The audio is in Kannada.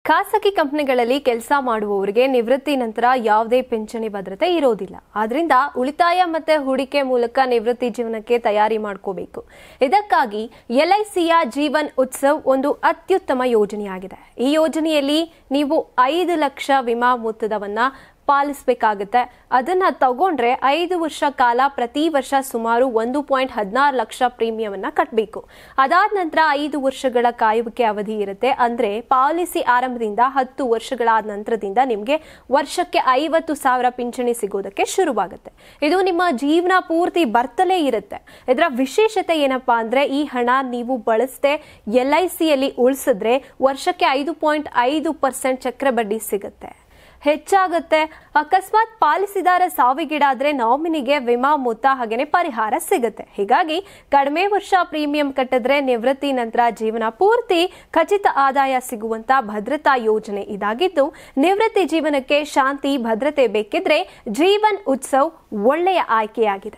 ಖಾಸಗಿ ಕಂಪನಿಗಳಲ್ಲಿ ಕೆಲಸ ಮಾಡುವವರಿಗೆ ನಿವೃತ್ತಿ ನಂತರ ಯಾವುದೇ ಪಿಂಚಣಿ ಭದ್ರತೆ ಇರೋದಿಲ್ಲ. ಆದ್ರಿಂದ ಉಳಿತಾಯ ಮತ್ತೆ ಹೂಡಿಕೆ ಮೂಲಕ ನಿವೃತ್ತಿ ಜೀವನಕ್ಕೆ ತಯಾರಿ ಮಾಡ್ಕೋಬೇಕು. ಇದಕ್ಕಾಗಿ LICಯ ಜೀವನ್ ಉತ್ಸವ್ ಒಂದು ಅತ್ಯುತ್ತಮ ಯೋಜನೆಯಾಗಿದೆ. ಈ ಯೋಜನೆಯಲ್ಲಿ ನೀವು 5 ಲಕ್ಷ ವಿಮಾ ಮೊತ್ತವನ್ನ ಪಾಲಿಸಬೇಕಾಗುತ್ತೆ. ಅದನ್ನ ತಗೊಂಡ್ರೆ 5 ವರ್ಷ ಕಾಲ ಪ್ರತಿ ವರ್ಷ ಸುಮಾರು 1.16 ಲಕ್ಷ ಪ್ರೀಮಿಯಂ ಅನ್ನ ಕಟ್ಟಬೇಕು. ಅದಾದ ನಂತರ 5 ವರ್ಷಗಳ ಕಾಯುವಿಕೆ ಅವಧಿ ಇರುತ್ತೆ. ಅಂದ್ರೆ ಪಾಲಿಸಿ ಆರಂಭದಿಂದ 10 ವರ್ಷಗಳಾದ ನಂತರದಿಂದ ನಿಮಗೆ ವರ್ಷಕ್ಕೆ 50,000 ಪಿಂಚಣಿ ಸಿಗೋದಕ್ಕೆ ಶುರುವಾಗುತ್ತೆ. ಇದು ನಿಮ್ಮ ಜೀವನ ಪೂರ್ತಿ ಬರ್ತಲೇ ಇರುತ್ತೆ. ಇದರ ವಿಶೇಷತೆ ಏನಪ್ಪಾ ಅಂದ್ರೆ ಈ ಹಣ ನೀವು ಬಳಸದೆ LICಯಲ್ಲಿ ಉಳಿಸಿದ್ರೆ ವರ್ಷಕ್ಕೆ 5.5% ಚಕ್ರಬಡ್ಡಿ ಸಿಗುತ್ತೆ, ಹೆಚ್ಚಾಗುತ್ತೆ. ಅಕಸ್ಮಾತ್ ಪಾಲಿಸಿದಾರ ಸಾವಿಗೀಡಾದ್ರೆ ನಾಮಿನಿಗೆ ವಿಮಾ ಮೊತ್ತ ಹಾಗೇನೆ ಪರಿಹಾರ ಸಿಗುತ್ತೆ. ಹೀಗಾಗಿ ಕಡಿಮೆ ವರ್ಷ ಪ್ರೀಮಿಯಂ ಕಟ್ಟಿದ್ರೆ ನಿವೃತ್ತಿ ನಂತರ ಜೀವನ ಪೂರ್ತಿ ಖಚಿತ ಆದಾಯ ಸಿಗುವಂತ ಭದ್ರತಾ ಯೋಜನೆ ಇದಾಗಿದ್ದು, ನಿವೃತ್ತಿ ಜೀವನಕ್ಕೆ ಶಾಂತಿ ಭದ್ರತೆ ಬೇಕಿದ್ರೆ ಜೀವನ್ ಉತ್ಸವ್ ಒಳ್ಳೆಯ ಆಯ್ಕೆಯಾಗಿದೆ.